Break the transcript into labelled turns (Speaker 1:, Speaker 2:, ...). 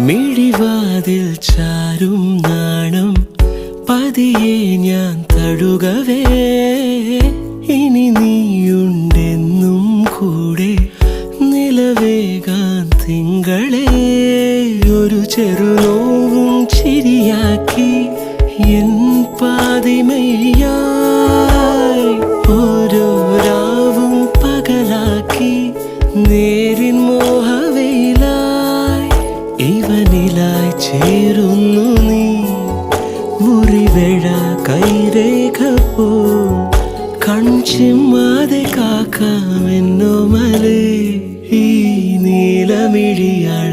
Speaker 1: മിഴിവാതിൽ ചാരും നാണം പതിയെ ഞാൻ തഴുകവേ ഇനി നീയുണ്ടെന്നും കൂടെ നിലവേകാൻ തിങ്കളെ ഒരു ചെറുനോവും ചിരിയാക്കി എൻ പാതിമയായി ഓരോ രാവും പകലാക്കി നേരിൻ മോഹവയിലായി ഇവനിലായി ചേരുന്നു നീ മുറിവേഴ കൈരേഖ പോ കൺചിമ്മാതെ കാക്കാമെന്നോ മലേ ഈ നീലമിഴിയഴങ്ങളിൽ